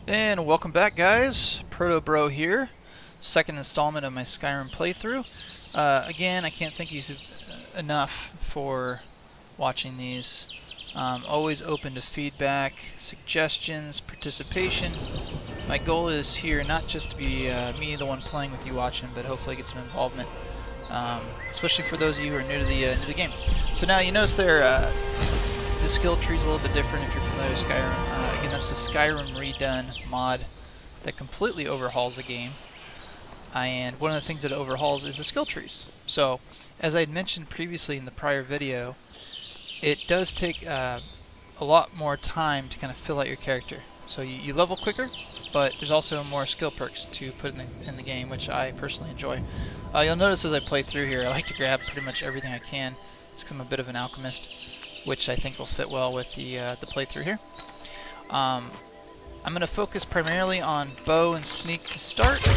And welcome back, guys. Proto Bro here. Second installment of my Skyrim playthrough. Again, I can't thank you enough for watching these. Always open to feedback, suggestions, participation. My goal is here not just to be me, the one playing with you watching, but hopefully get some involvement, especially for those of you who are new to the game. So now you notice there, the skill tree is a little bit different if you're familiar with Skyrim. Again, that's the Skyrim Redone mod that completely overhauls the game. And one of the things that it overhauls is the skill trees. So, as I had mentioned previously in the prior video, it does take a lot more time to kind of fill out your character. So you level quicker, but there's also more skill perks to put in the game, which I personally enjoy. You'll notice as I play through here, I like to grab pretty much everything I can. It's because I'm a bit of an alchemist, which I think will fit well with the playthrough here. I'm going to focus primarily on bow and sneak to start,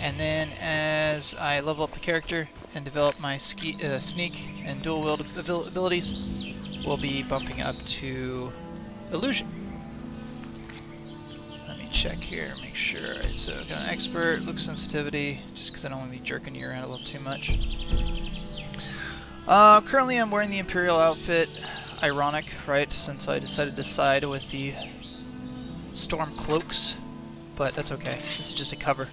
and then as I level up the character and develop my sneak and dual wield abilities, we'll be bumping up to illusion. Let me check here, make sure. Alright, so got an expert, look sensitivity, just because I don't want to be jerking you around a little too much. Currently I'm wearing the Imperial outfit. Ironic, right, since I decided to side with the Storm Cloaks, but that's okay. This is just a cover.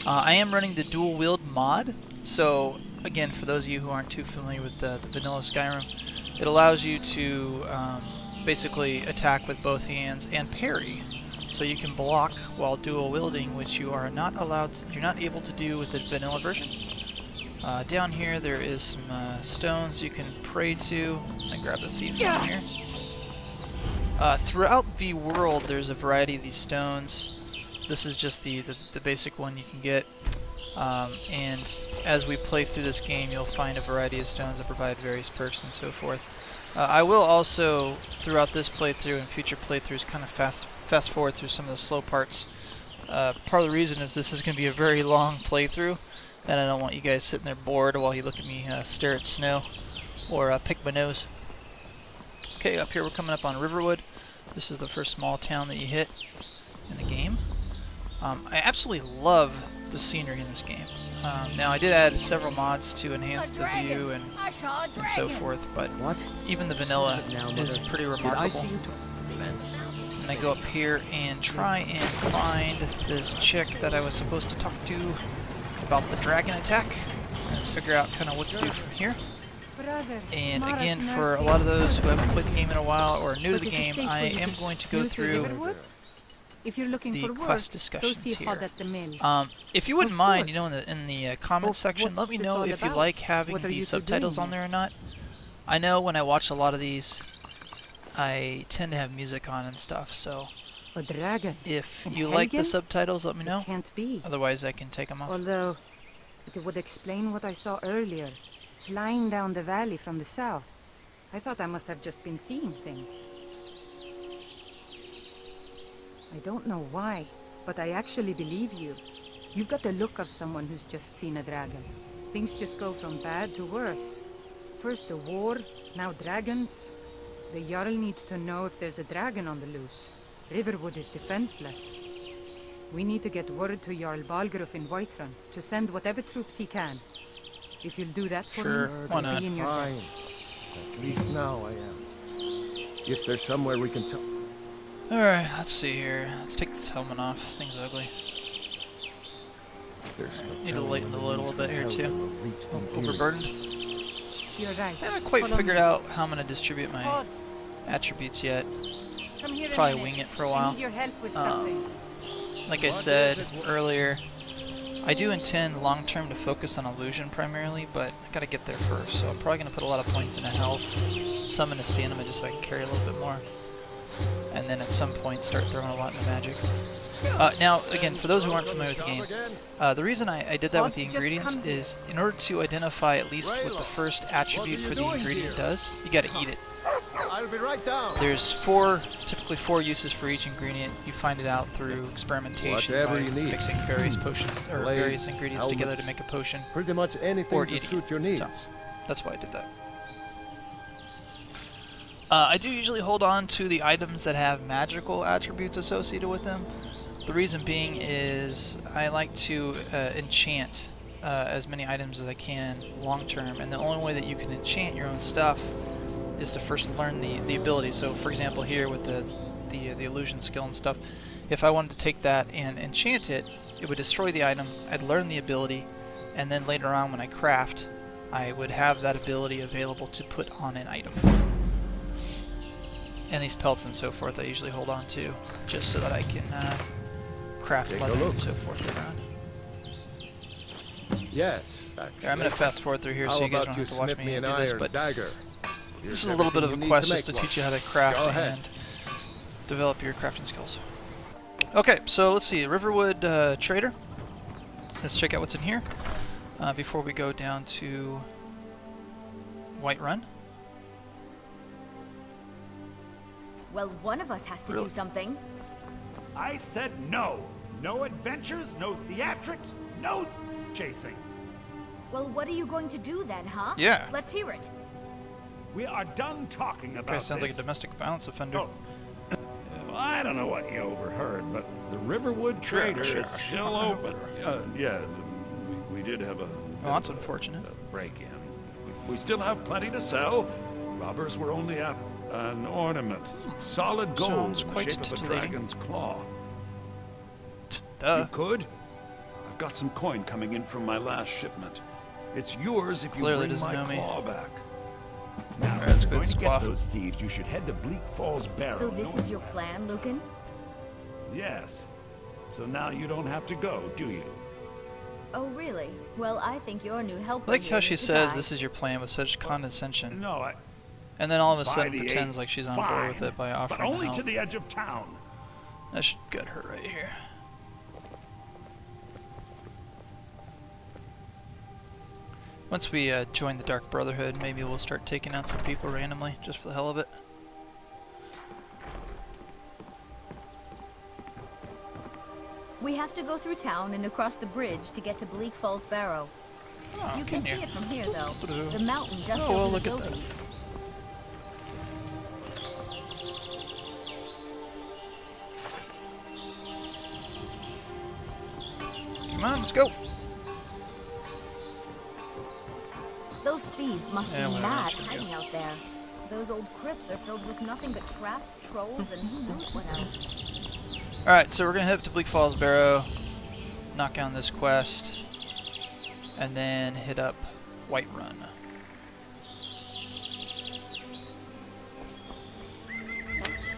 I am running the dual wield mod, so again, for those of you who aren't too familiar with the vanilla Skyrim, it allows you to basically attack with both hands and parry, so you can block while dual wielding, which you are not allowed to, you're not able to do with the vanilla version. Down here there is some stones you can pray to. I grab the thief one here. Throughout the world there's a variety of these stones. This is just the basic one you can get. And as we play through this game, you'll find a variety of stones that provide various perks and so forth. I will also, throughout this playthrough and future playthroughs, kind of fast forward through some of the slow parts. Part of the reason is this is going to be a very long playthrough, and I don't want you guys sitting there bored while you look at me stare at snow or pick my nose. Okay, up here we're coming up on Riverwood. This is the first small town that you hit in the game. I absolutely love the scenery in this game. Now I did add several mods to enhance the view and so forth, but even the vanilla is pretty remarkable. And I go up here and try and find this chick that I was supposed to talk to about the dragon attack and figure out kind of what to do from here. And again, for a lot of those who haven't played the game in a while or are new to the game, I am going to go through the quest discussions here. If you wouldn't mind, you know, in the comments section, let me know if you like having the subtitles on there or not. I know when I watch a lot of these, I tend to have music on and stuff, so if you like the subtitles, let me know. Otherwise, I can take them off. Although it would explain what I saw earlier, flying down the valley from the south. I thought I must have just been seeing things. I don't know why, but I actually believe you. You've got the look of someone who's just seen a dragon. Things just go from bad to worse. First the war, now dragons. The Jarl needs to know if there's a dragon on the loose. Riverwood is defenseless. We need to get word to Jarl Balgruuf in Whiterun to send whatever troops he can. If you'll do that for me, why not? I'll be in your debt. At least now I am. Guess there's somewhere we can talk. Alright, let's see here. Let's take this helmet off. Thing's ugly. Need to lighten the load a little bit here too. Overburdened. You're right. I haven't quite figured out how I'm going to distribute my attributes yet. Probably wing it for a while. Like I said earlier, I do intend long-term to focus on illusion primarily, but I gotta get there first, so I'm probably gonna put a lot of points into health, some into stamina just so I can carry a little bit more, and then at some point start throwing a lot into magic. Now, again, for those who aren't familiar with the game, the reason I did that with the ingredients is in order to identify at least what the first attribute for the ingredient does, you gotta eat it. I'll be right down. There's typically four uses for each ingredient. You find it out through experimentation by mixing various potions or various ingredients together to make a potion. Pretty much anything to suit your needs. So, that's why I did that. I do usually hold on to the items that have magical attributes associated with them. The reason being is I like to enchant as many items as I can long term, and the only way that you can enchant your own stuff is to first learn the ability. So for example here with the illusion skill and stuff, if I wanted to take that and enchant it, it would destroy the item, I'd learn the ability, and then later on when I craft, I would have that ability available to put on an item. And these pelts and so forth I usually hold on to, just so that I can craft Take a leather look. and so forth later on. Yes, actually. Here, I'm going to fast forward through here How so you guys about don't have to watch smith me an do this, iron but dagger? this is a little bit of a quest just to teach you how to craft Go ahead. and develop your crafting skills. Okay, so let's see, Riverwood Trader. Let's check out what's in here before we go down to Whiterun. Well, one of us has to Really? do something. I said no. No adventures, no theatrics, no chasing. Well, what are you going to do then, huh? Yeah. Let's hear it. We are done talking about Okay, sounds like a this. domestic violence offender. Oh. Well, I don't know what you overheard, but the Riverwood Trader sure, is sure. still open. Yeah, we did have a Well, that's unfortunate. break-in. We still have plenty to sell. Robbers were only at an ornament, solid gold Sounds in the quite shape of a titillating. dragon's claw. Duh. You could? I've got some coin coming in from my last shipment. It's yours if Clearly you bring doesn't my know me. claw back. Now, Alright, let's if go you're to going to claw. get those thieves, you should head to Bleak Falls Barrow. So this is your plan, Lucan? Yes. So now you don't have to go, do you? Oh, really? Well, I think your new helper I like here how she is a says guy. this is your plan with such condescension, No, and then all of a by sudden the pretends eight, like she's on board with fine, it by but offering only help. to the edge of town. That should gut her right here. Once we join the Dark Brotherhood, maybe we'll start taking out some people randomly, just for the hell of it. We have to go through town and across the bridge to get to Bleak Falls Barrow. Oh, You can see it from here, though. Doo-doo. The mountain just Oh, well, over look the at that. buildings. Come on, let's go! Those thieves must Yeah, be whatever, I'm mad just gonna hiding out there. Those old crypts are filled with nothing but traps, trolls, and who knows what else. Alright, so we're gonna head up to Bleak Falls Barrow, knock down this quest, and then hit up Whiterun.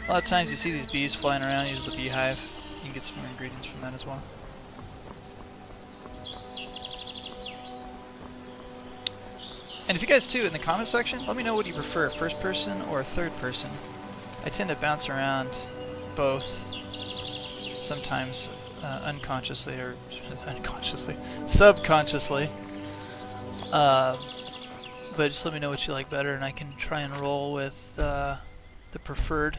A lot of times you see these bees flying around, use the beehive. You can get some more ingredients from that as well. And if you guys too, in the comment section, let me know what you prefer, first person or third person. I tend to bounce around both, sometimes unconsciously or unconsciously, subconsciously. But just let me know what you like better, and I can try and roll with the preferred.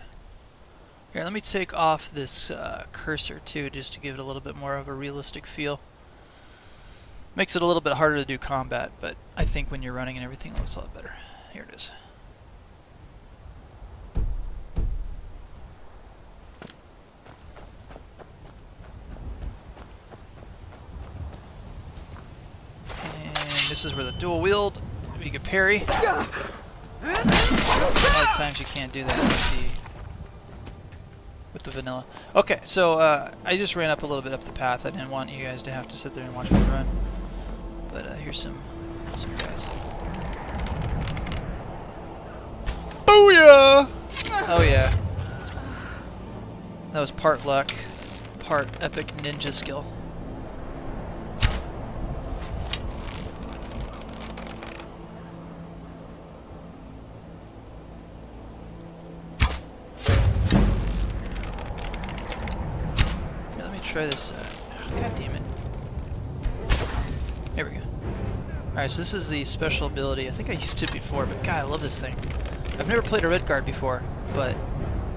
Here, let me take off this cursor too, just to give it a little bit more of a realistic feel. Makes it a little bit harder to do combat, but I think when you're running and everything, it looks a lot better. Here it is. And this is where the dual wield, you can parry. A lot of times you can't do that with the vanilla. Okay, so I just ran up a little bit up the path. I didn't want you guys to have to sit there and watch me run. But here's some guys. Booyah! Oh yeah. That was part luck, part epic ninja skill. Here, let me try this. God damn it. Here we go. Alright, so this is the special ability. I think I used it before, but God, I love this thing. I've never played a Redguard before, but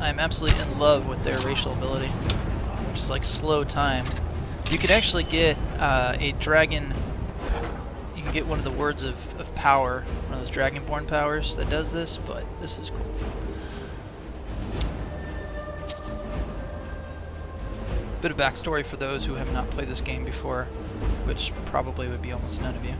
I'm absolutely in love with their racial ability, which is like slow time. You can actually get a dragon. You can get one of the words of power, one of those dragonborn powers that does this, but this is cool. Bit of backstory for those who have not played this game before, which probably would be almost none of you.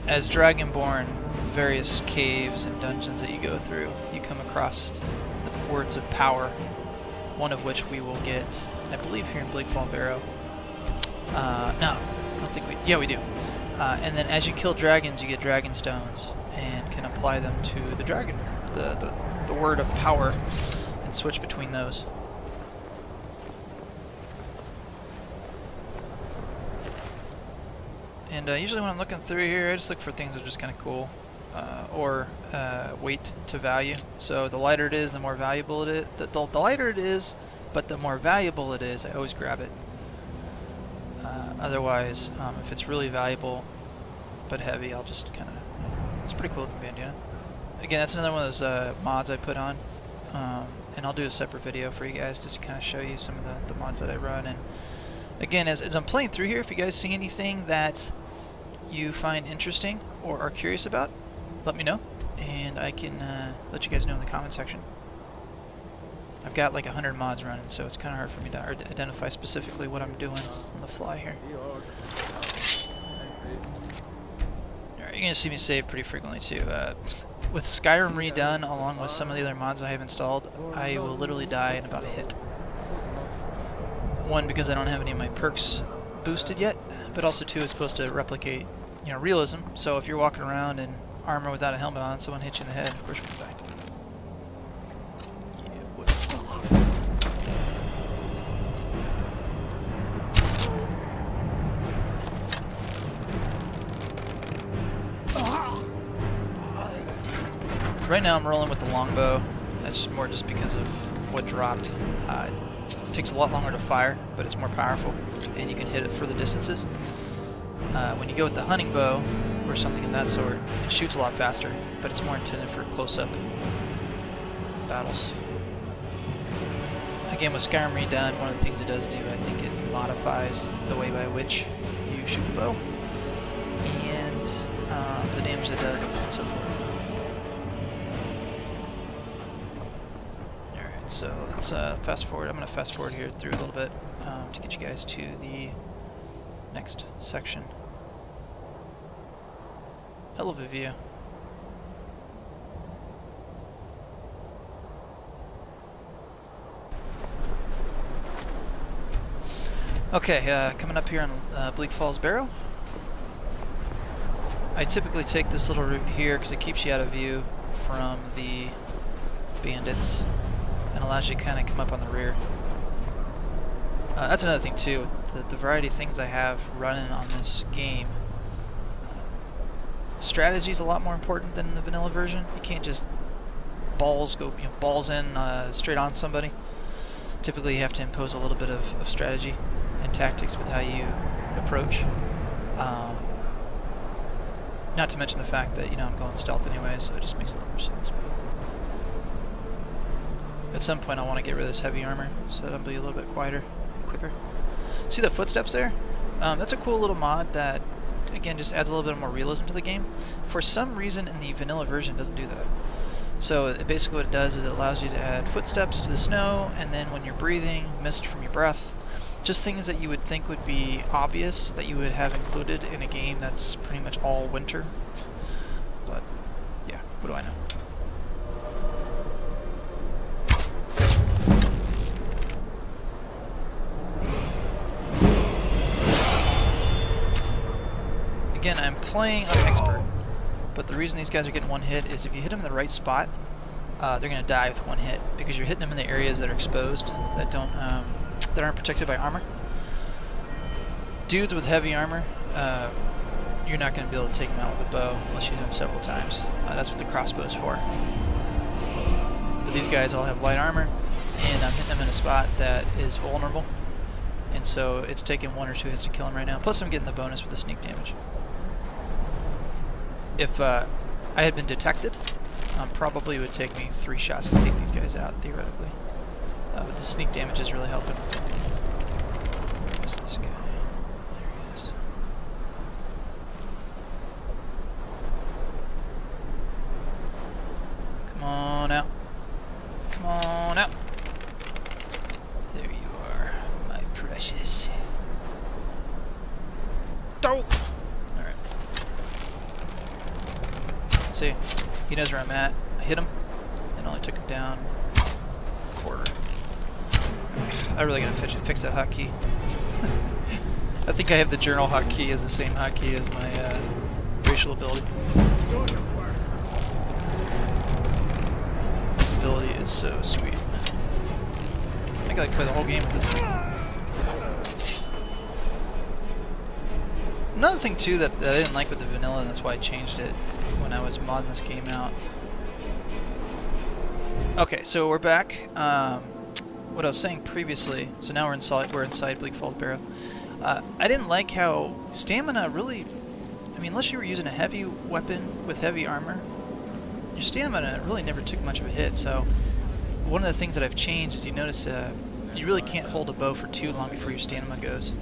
As Dragonborn, various caves and dungeons that you go through, you come across the words of power, one of which we will get, I believe, here in Bleak Fall Barrow. No, I don't think we... Yeah, we do. And then as you kill dragons, you get dragon stones, and can apply them to the dragon, the word of power, and switch between those. And usually when I'm looking through here, I just look for things that are just kind of cool, or weight to value. So the lighter it is, the more valuable it is. The lighter it is, but the more valuable it is, I always grab it. Otherwise, if it's really valuable but heavy, I'll just kind of... It's a pretty cool looking bandana. Again, that's another one of those mods I put on, and I'll do a separate video for you guys just to kind of show you some of the mods that I run. And again, as I'm playing through here, if you guys see anything that you find interesting or are curious about, let me know, and I can let you guys know in the comment section. I've got like 100 mods running, so it's kind of hard for me to identify specifically what I'm doing on the fly here. Alright, you're going to see me save pretty frequently too. With Skyrim Redone, along with some of the other mods I have installed, I will literally die in about a hit. One, because I don't have any of my perks boosted yet, but also two, it's supposed to replicate, you know, realism. So if you're walking around in armor without a helmet on, someone hits you in the head, of course you're gonna die. Right now I'm rolling with the longbow. That's more just because of what dropped. It takes a lot longer to fire, but it's more powerful, and you can hit it further distances. When you go with the hunting bow, or something of that sort, it shoots a lot faster, but it's more intended for close-up battles. Again, with Skyrim Redone, one of the things it does do, I think it modifies the way by which you shoot the bow, and the damage it does, and so forth. So let's fast forward. I'm going to fast forward here through a little bit to get you guys to the next section. Hell of a view. Okay, coming up here on Bleak Falls Barrow. I typically take this little route here because it keeps you out of view from the bandits and allows you to kind of come up on the rear. That's another thing too, the variety of things I have running on this game. Strategy is a lot more important than in the vanilla version. You can't just balls in straight on somebody. Typically you have to impose a little bit of strategy and tactics with how you approach. Not to mention the fact that, you know, I'm going stealth anyway, so it just makes a lot more sense. At some point I want to get rid of this heavy armor so that I'll be a little bit quieter, quicker. See the footsteps there? That's a cool little mod that, again, just adds a little bit more realism to the game. For some reason in the vanilla version it doesn't do that. So basically what it does is it allows you to add footsteps to the snow, and then when you're breathing, mist from your breath. Just things that you would think would be obvious that you would have included in a game that's pretty much all winter. But yeah, what do I know? Again, I'm playing on expert, but the reason these guys are getting one hit is if you hit them in the right spot, they're going to die with one hit because you're hitting them in the areas that are exposed, that don't, that aren't protected by armor. Dudes with heavy armor, you're not going to be able to take them out with a bow unless you hit them several times. That's what the crossbow is for. But these guys all have light armor, and I'm hitting them in a spot that is vulnerable, and so it's taking 1 or 2 hits to kill them right now. Plus I'm getting the bonus with the sneak damage. If I had been detected, probably it would take me 3 shots to take these guys out, theoretically. But the sneak damage is really helping. Where's this guy? There he is. Come on out. Come on out. See? He knows where I'm at. I hit him, and only took him down a quarter. I really gotta fix that hotkey. I think I have the journal hotkey as the same hotkey as my racial ability. This ability is so sweet. I could like play the whole game with this thing. Another thing too that I didn't like with the vanilla, and that's why I changed it when I was modding this game out. Okay, so we're back. What I was saying previously, so now we're inside Bleak Fall Barrow. I didn't like how stamina really, I mean, unless you were using a heavy weapon with heavy armor, your stamina really never took much of a hit. So one of the things that I've changed is you notice you really can't hold a bow for too long before your stamina goes.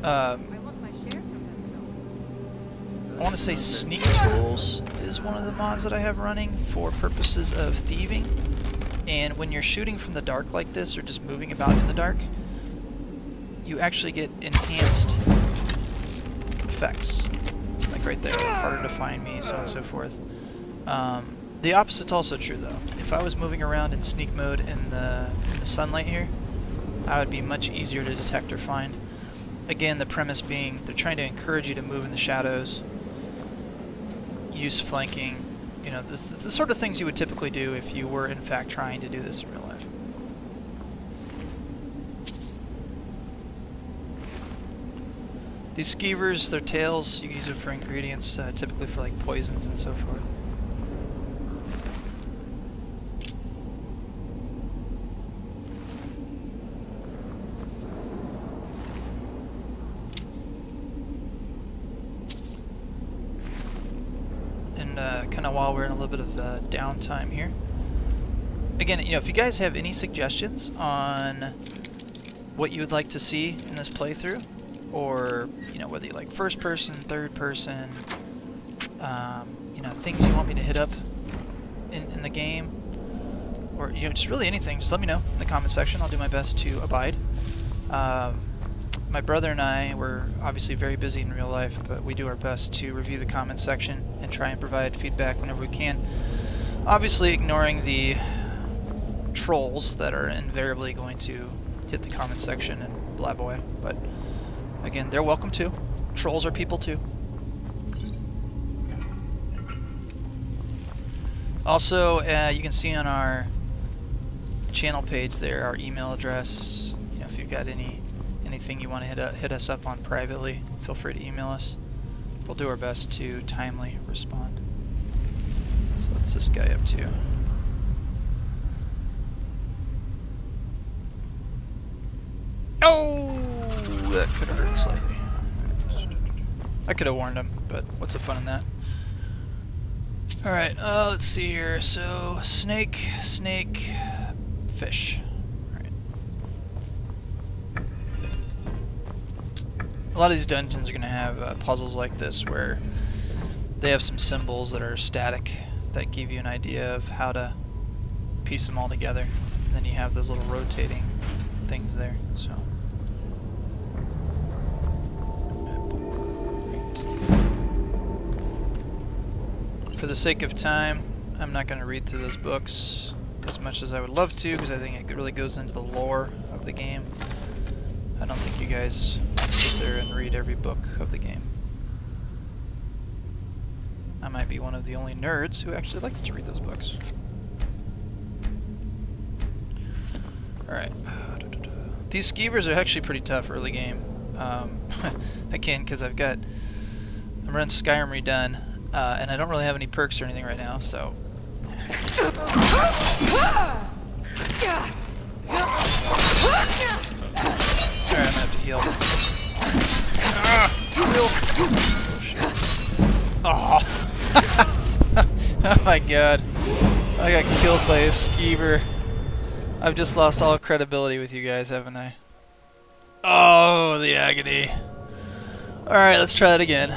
I want to say Sneak Tools is one of the mods that I have running for purposes of thieving. And when you're shooting from the dark like this, or just moving about in the dark, you actually get enhanced effects. Like right there, harder to find me, so on and so forth. The opposite's also true though. If I was moving around in sneak mode in the sunlight here, I would be much easier to detect or find. Again, the premise being they're trying to encourage you to move in the shadows, use flanking, you know, the sort of things you would typically do if you were in fact trying to do this in real life. These skeevers, their tails, you can use it for ingredients, typically for like poisons and so forth. Kind of while we're in a little bit of downtime here. Again, you know, if you guys have any suggestions on what you would like to see in this playthrough, or you know, whether you like first person, third person, you know, things you want me to hit up in the game, or you know, just really anything, just let me know in the comment section. I'll do my best to abide. My brother and I were obviously very busy in real life, but we do our best to review the comment section and try and provide feedback whenever we can. Obviously ignoring the trolls that are invariably going to hit the comment section and blab away. But again, they're welcome too. Trolls are people too. Also, you can see on our channel page there our email address. You know, if you've got anything you want to hit us up on privately, feel free to email us. We'll do our best to timely respond. So what's this guy up to? Oh, that could have hurt slightly. I could have warned him, but what's the fun in that? Alright, let's see here. So, snake, fish. A lot of these dungeons are going to have puzzles like this where they have some symbols that are static that give you an idea of how to piece them all together. And then you have those little rotating things there. So, for the sake of time, I'm not going to read through those books as much as I would love to, because I think it really goes into the lore of the game. I don't think you guys sit there and read every book of the game. I might be one of the only nerds who actually likes to read those books. Alright. These skeevers are actually pretty tough early game. Again, because I'm running Skyrim Redone, and I don't really have any perks or anything right now, so... Alright, I'm gonna have to heal. Heal! Oh, shit. Oh! Oh my god. I got killed by a skeever. I've just lost all credibility with you guys, haven't I? Oh, the agony. Alright, let's try that again.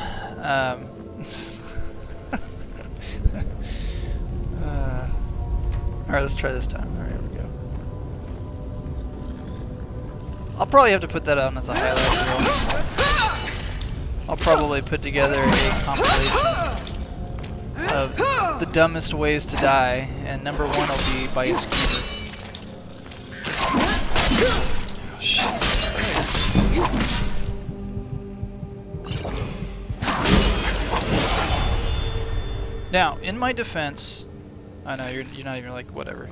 Alright, let's try this time. Alright, here we go. I'll probably have to put that on as a highlight reel. I'll probably put together a compilation of the dumbest ways to die, and number 1 will be by a skeever. Oh, shit. Now, in my defense, I know you're not even like whatever.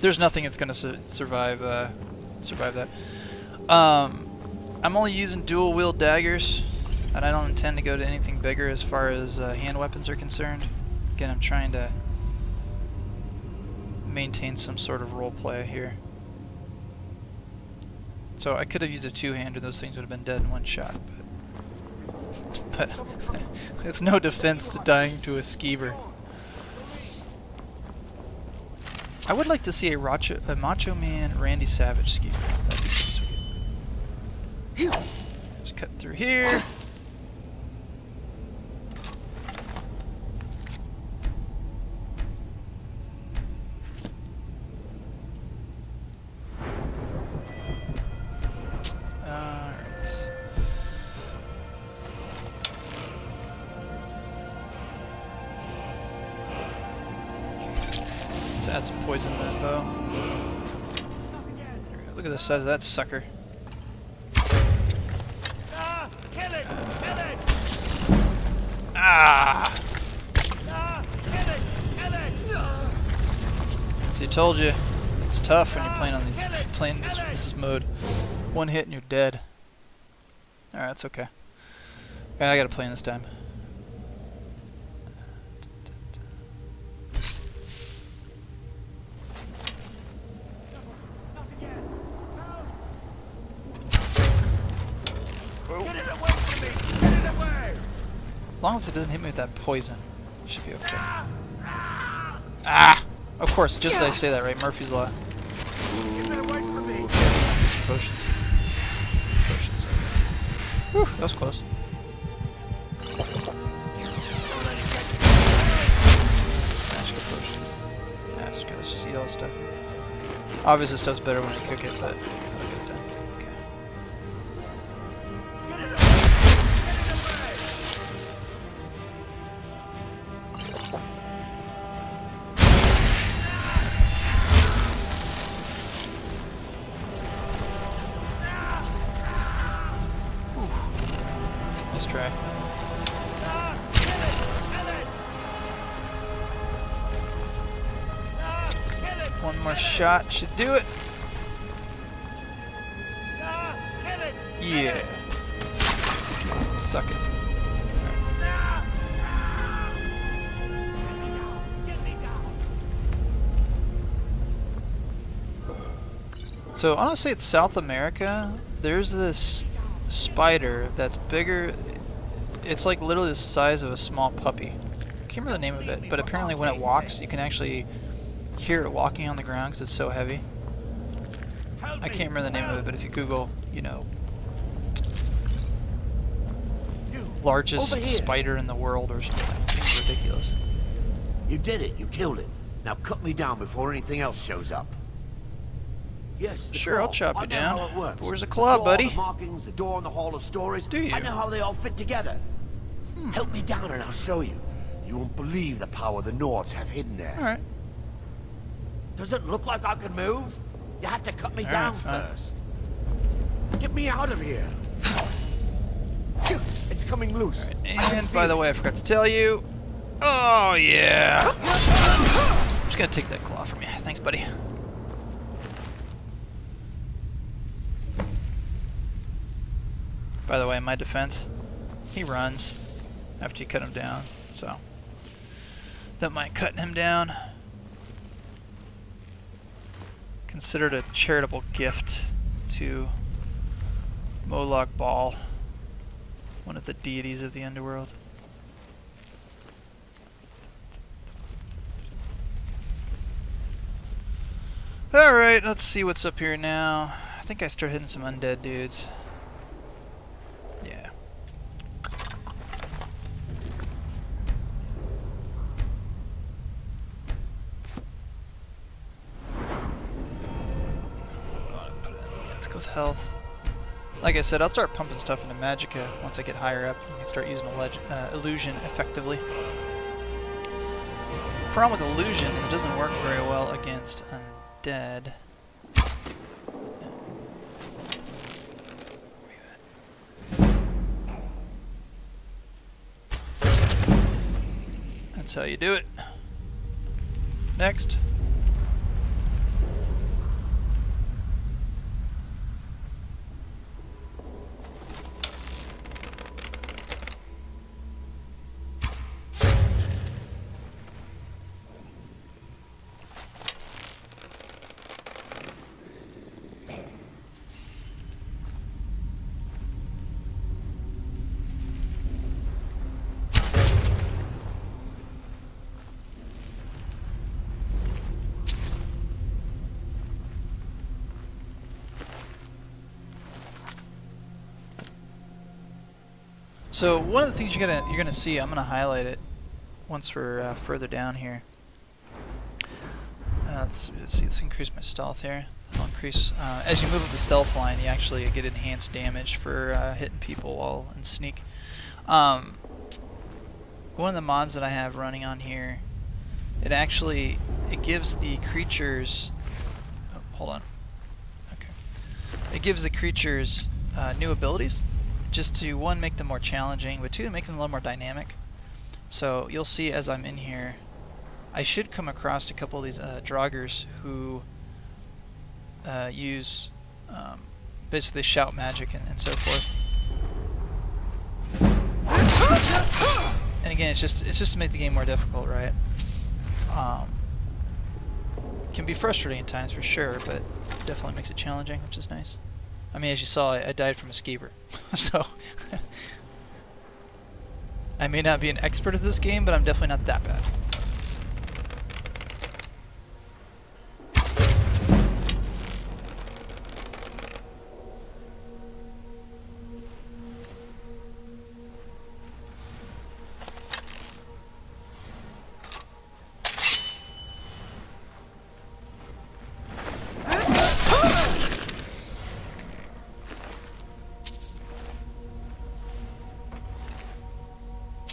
There's nothing that's gonna survive that. I'm only using dual wield daggers, and I don't intend to go to anything bigger as far as hand weapons are concerned. Again, I'm trying to maintain some sort of role play here. So I could have used a two-hander; those things would have been dead in one shot. But it's no defense to dying to a skeever. I would like to see a Macho Man Randy Savage skeever. That'd be sweet. Let's cut through here. Add some poison to that bow. There we go. Look at the size of that sucker. Kill it! Kill it! Ah! Kill it! Kill it! See, I told you, it's tough when you're playing this mode. One hit and you're dead. Alright, that's okay. Alright, I gotta play in this time. As long as it doesn't hit me with that poison, it should be okay. Ah! Of course, just as I say that, right? Murphy's Law. Potions. Potions. Whew, that was close. Smash the potions. Yeah, that's good. Let's just eat all this stuff. Obviously, this stuff's better when you cook it, but I'll get it done. Okay. Nice try. One more shot should do it. Yeah. Suck it. So honestly, it's South America. There's this spider that's bigger. It's like literally the size of a small puppy. I can't remember the name of it, but apparently when it walks, you can actually hear it walking on the ground because it's so heavy. I can't remember the name of it, but if you Google, you know, largest spider in the world or something, it's ridiculous. You did it. You killed it. Now cut me down before anything else shows up. Yes, Sure, I'll chop you down. How it works. Where's the claw, buddy? The markings, the door, and the hall of stories. Do you? I know how they all fit together. Help me down, and I'll show you. You won't believe the power the Nords have hidden there. All right. Does it look like I can move? You have to cut me down fine. first. Get me out of here. It's coming loose. And by the way, I forgot to tell you. Oh yeah. I'm just gonna take that claw from you. Thanks, buddy. By the way, in my defense, he runs after you cut him down, so don't mind cutting him down. Considered a charitable gift to Molag Bal, one of the deities of the underworld. Alright, let's see what's up here now. I think I start hitting some undead dudes. Yeah. Let's go with health. Like I said, I'll start pumping stuff into Magicka once I get higher up and can start using illusion effectively. Problem with illusion is it doesn't work very well against undead. That's how you do it. Next. So one of the things you're gonna see, I'm gonna highlight it once we're further down here. Let's see. Let's increase my stealth here. I'll increase as you move up the stealth line. You actually get enhanced damage for hitting people while in sneak. One of the mods that I have running on here, it gives the creatures. Oh, hold on. Okay. It gives the creatures new abilities. Just to, one, make them more challenging, but two, make them a little more dynamic. So you'll see as I'm in here, I should come across a couple of these draugrs who use basically shout magic and so forth. And again, it's just to make the game more difficult, right? Can be frustrating at times for sure, but definitely makes it challenging, which is nice. I mean, as you saw, I died from a skeever, so I may not be an expert at this game, but I'm definitely not that bad.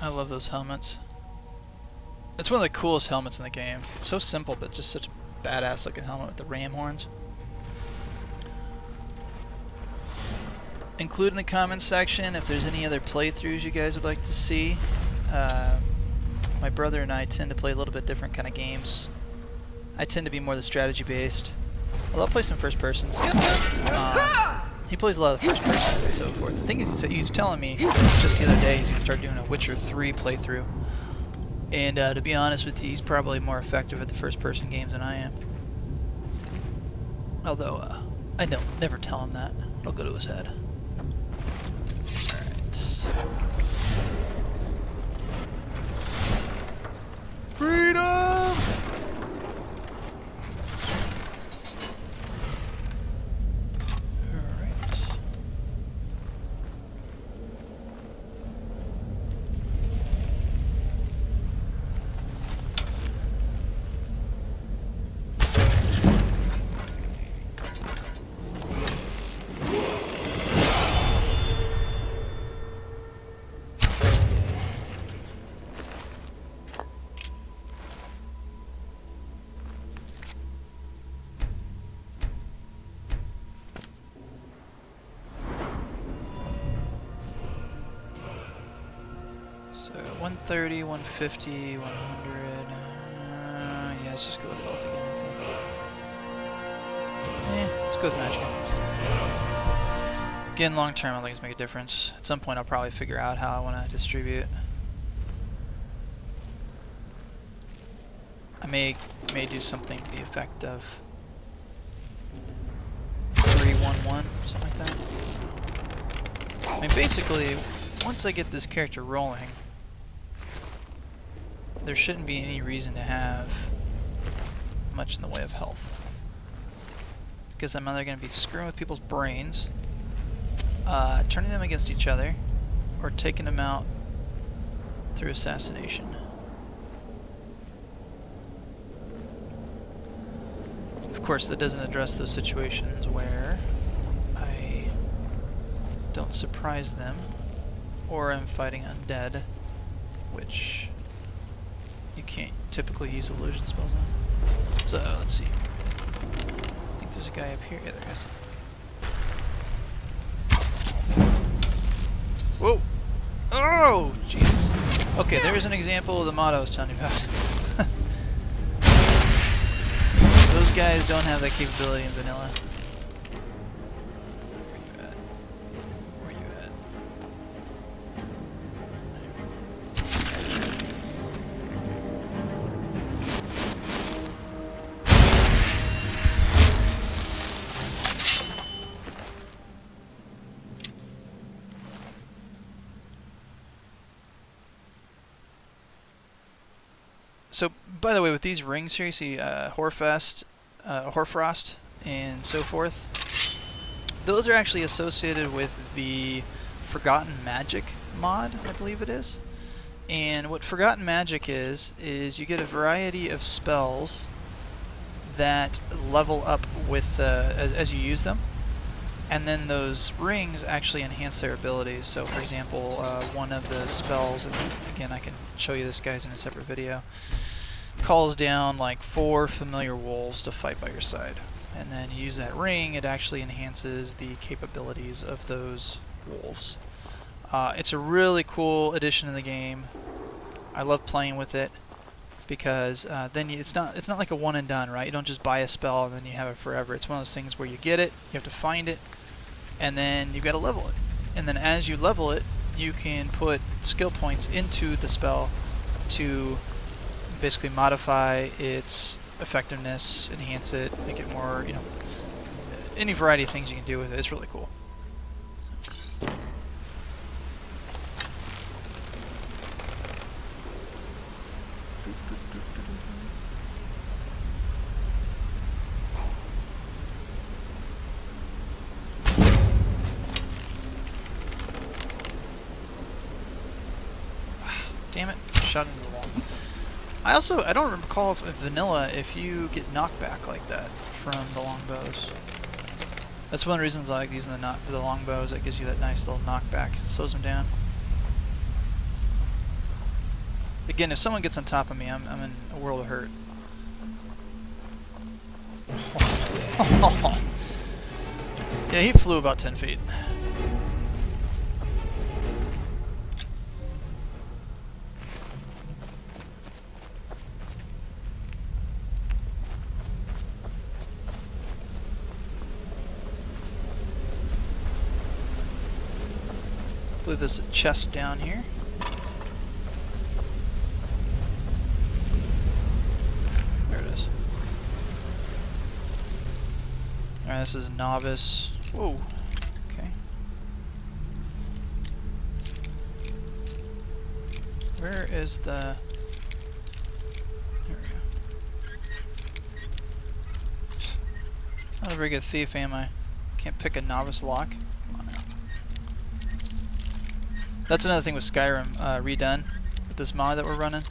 I love those helmets. It's one of the coolest helmets in the game. So simple, but just such a badass looking helmet with the ram horns. Include in the comments section if there's any other playthroughs you guys would like to see. My brother and I tend to play a little bit different kind of games. I tend to be more the strategy based. Although I'll play some first persons. He plays a lot of the first person and so forth. The thing is, he's telling me just the other day he's going to start doing a Witcher 3 playthrough. And to be honest with you, he's probably more effective at the first person games than I am. Although, I never tell him that. It'll go to his head. Alright. Freedom! So 130, 150, 100. Yeah, let's just go with health again, I think. Let's go with magic. Again, long term, I don't think it's make a difference. At some point, I'll probably figure out how I want to distribute. I may do something to the effect of 3-1-1, something like that. I mean, basically, once I get this character rolling, there shouldn't be any reason to have much in the way of health. Because I'm either going to be screwing with people's brains, turning them against each other, or taking them out through assassination. Of course, that doesn't address those situations where I don't surprise them, or I'm fighting undead, which you can't typically use illusion spells on. So let's see. I think there's a guy up here. Yeah, there is. Whoa! Oh, Jesus. Okay, there's an example of the mod I was telling you about. Those guys don't have that capability in vanilla. Where you at? So, by the way, with these rings here, you see Hoarfrost, and so forth. Those are actually associated with the Forgotten Magic mod, I believe it is. And what Forgotten Magic is you get a variety of spells that level up with as you use them. And then those rings actually enhance their abilities. So, for example, one of the spells, and again, I can show you this guy's in a separate video, calls down like 4 familiar wolves to fight by your side. And then you use that ring, it actually enhances the capabilities of those wolves. It's a really cool addition to the game. I love playing with it because then it's not like a one and done, right? You don't just buy a spell and then you have it forever. It's one of those things where you get it, you have to find it, and then you've got to level it. And then as you level it, you can put skill points into the spell to basically modify its effectiveness, enhance it, make it more, you know, any variety of things you can do with it. It's really cool. Damn it, shot into the wall. I don't recall if vanilla if you get knockback like that from the longbows. That's one of the reasons I like using the longbows. It gives you that nice little knockback, slows them down. Again, if someone gets on top of me, I'm in a world of hurt. Yeah, he flew about 10 feet. I believe there's a chest down here. There it is. Alright, this is novice. Whoa. Okay. Where is the... There we go. Not a very good thief, am I? Can't pick a novice lock. Come on now. That's another thing with Skyrim Redone, with this mod that we're running.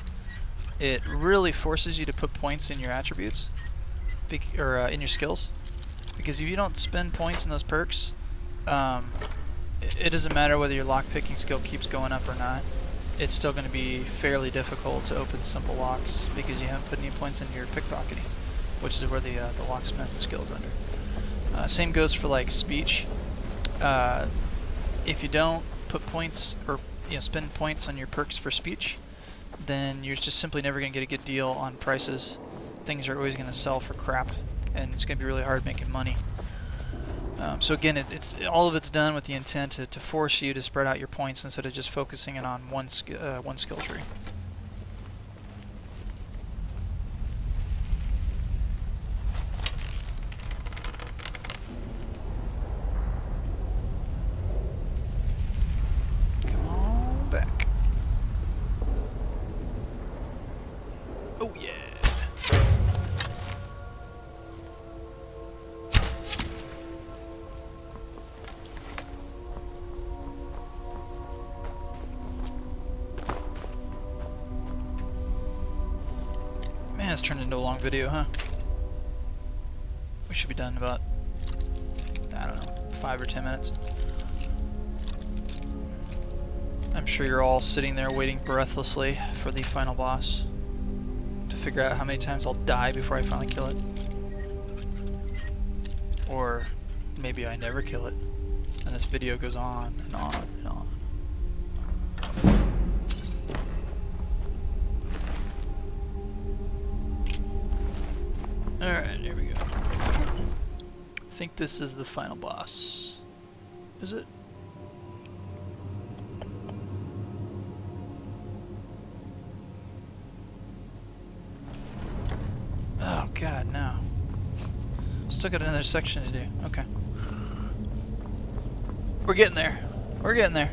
It really forces you to put points in your attributes, or in your skills, because if you don't spend points in those perks, it doesn't matter whether your lockpicking skill keeps going up or not. It's still going to be fairly difficult to open simple locks because you haven't put any points into your pickpocketing, which is where the locksmith skill is under. Same goes for like speech. If you don't put points or spend points on your perks for speech, then you're just simply never going to get a good deal on prices. Things are always going to sell for crap, and it's going to be really hard making money. So again, it's all of it's done with the intent to force you to spread out your points instead of just focusing in on one skill tree. It's turned into a long video, huh? We should be done in about, I don't know, 5 or 10 minutes. sure you're all sitting there waiting breathlessly for the final boss to figure out how many times I'll die before I finally kill it. Or maybe I never kill it, and this video goes on and on and on. Alright, here we go. I think this is the final boss. Is it? Oh god, no. Still got another section to do. Okay. We're getting there. We're getting there.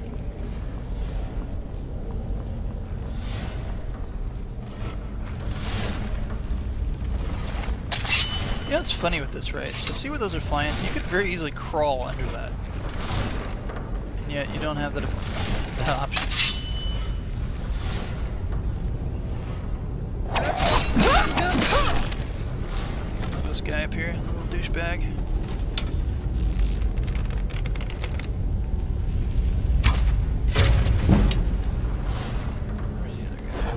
You know what's funny with this, right? So see where those are flying? You could very easily crawl under that. And yet you don't have that option. This guy up here, little douchebag. Where's the other guy?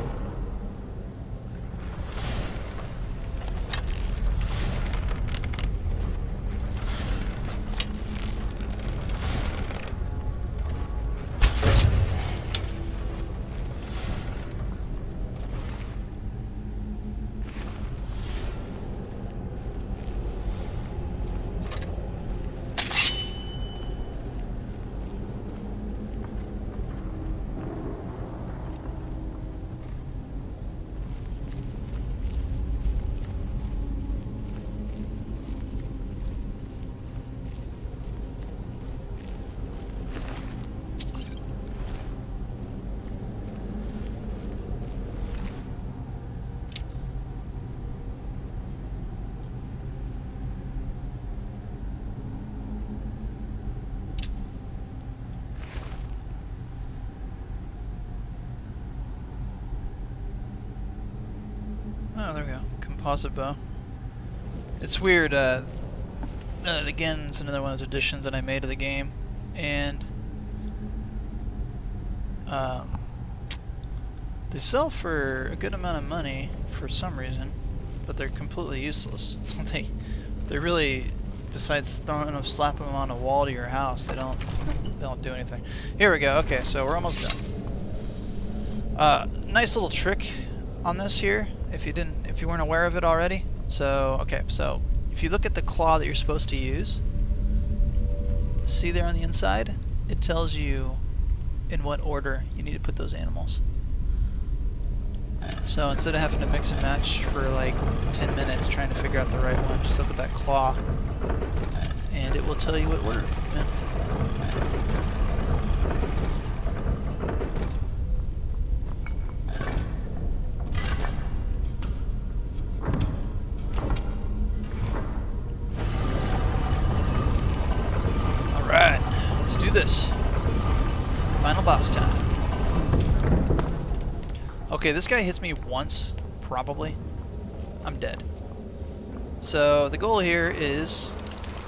Oh, there we go. Composite bow. It's weird, again, it's another one of those additions that I made to the game, and they sell for a good amount of money for some reason, but they're completely useless. they really, besides slapping them on a wall to your house, they don't do anything. Here we go. Okay, so we're almost done. Nice little trick on this here, if you weren't aware of it already. So, okay, so if you look at the claw that you're supposed to use, see there on the inside, it tells you in what order you need to put those animals. So instead of having to mix and match for like 10 minutes trying to figure out the right one, just look at that claw and it will tell you what order to put them in. This final boss time. Okay, this guy hits me once, probably. I'm dead. So the goal here is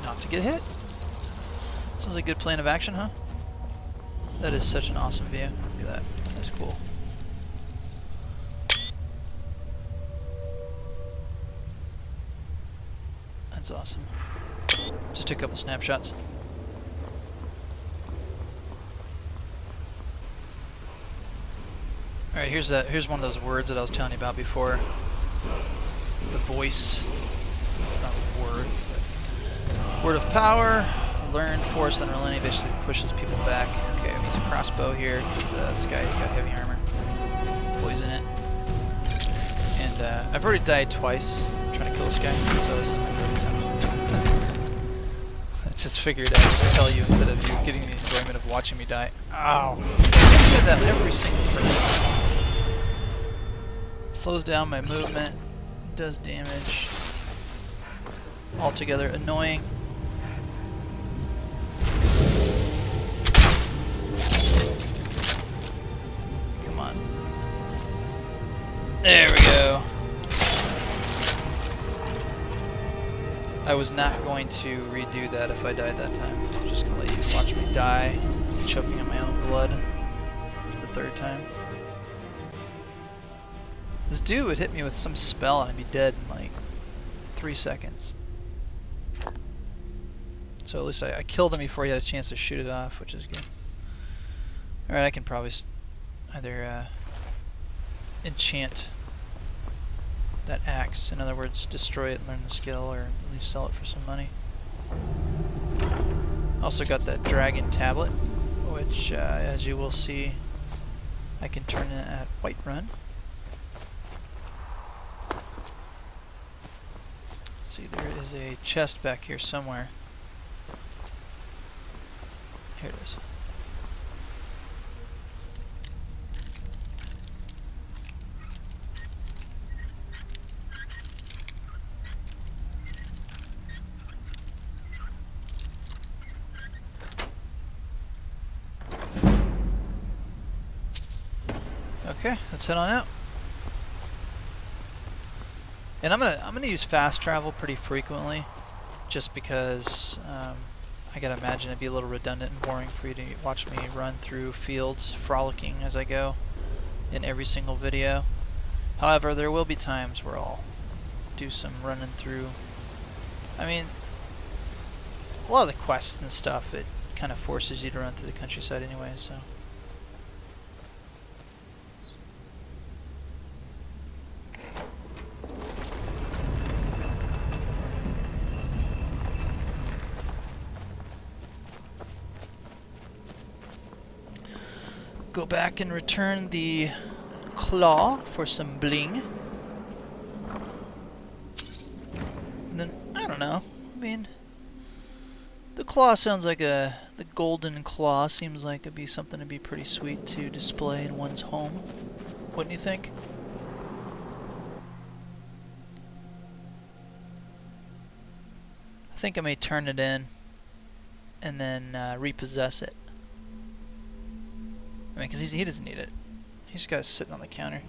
not to get hit. Sounds like a good plan of action, huh? That is such an awesome view. Look at that. That's cool. That's awesome. Just took a couple snapshots. Alright, here's one of those words that I was telling you about before. The voice. Not a word, but word of power. Learn, force, unrelenting, basically pushes people back. Okay, I'm using a crossbow here because this guy's got heavy armor. Poison it. And I've already died twice trying to kill this guy, so this is my third attempt. I just figured I'd just tell you instead of you getting the enjoyment of watching me die. Ow! I did that every single freaking time. Slows down my movement, does damage. Altogether annoying. Come on. There we go. I was not going to redo that if I died that time. I'm just going to let you watch me die, choking on my own blood for the third time. This dude would hit me with some spell and I'd be dead in like 3 seconds. So at least I killed him before he had a chance to shoot it off, which is good. Alright, I can probably either enchant that axe. In other words, destroy it and learn the skill, or at least sell it for some money. Also got that dragon tablet, which, as you will see, I can turn in at Whiterun. Let's see, there is a chest back here somewhere. Here it is. Okay, let's head on out. And I'm gonna use fast travel pretty frequently, just because I gotta imagine it'd be a little redundant and boring for you to watch me run through fields frolicking as I go in every single video. However, there will be times where I'll do some running through. I mean, a lot of the quests and stuff, it kind of forces you to run through the countryside anyway, so. Go back and return the claw for some bling. And then, I don't know, I mean, the claw sounds like the golden claw seems like it'd be something to be pretty sweet to display in one's home. Wouldn't you think? I think I may turn it in and then repossess it. I mean, because he doesn't need it. He's got it sitting on the counter.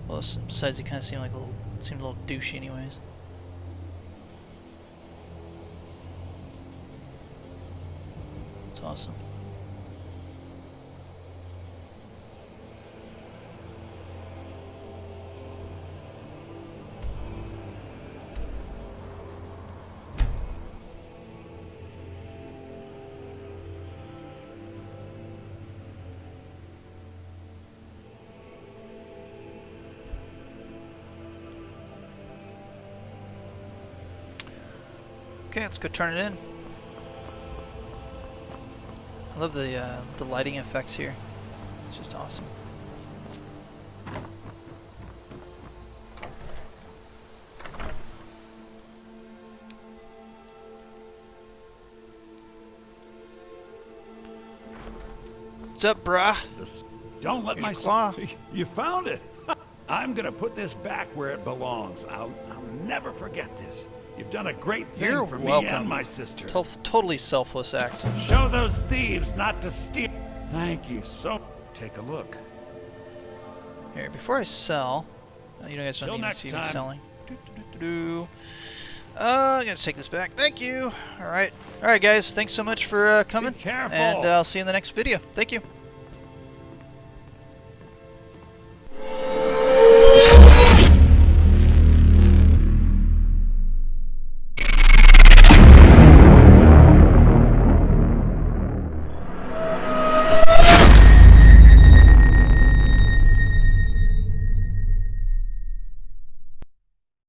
Well, besides, he kind of seemed a little douchey, anyways. It's awesome. Okay, let's go turn it in. I love the lighting effects here. It's just awesome. What's up, brah? Don't let Here's my your claw. You found it. I'm gonna put this back where it belongs. I'll never forget this. You've done a great thing You're for welcome. me and my sister. Totally selfless act. Show those thieves not to steal. Thank you so. Take a look. Here, before I sell, you guys don't Till need to next see me time. selling. I'm gonna take this back. Thank you. All right, guys. Thanks so much for coming, Be careful. and I'll see you in the next video. Thank you.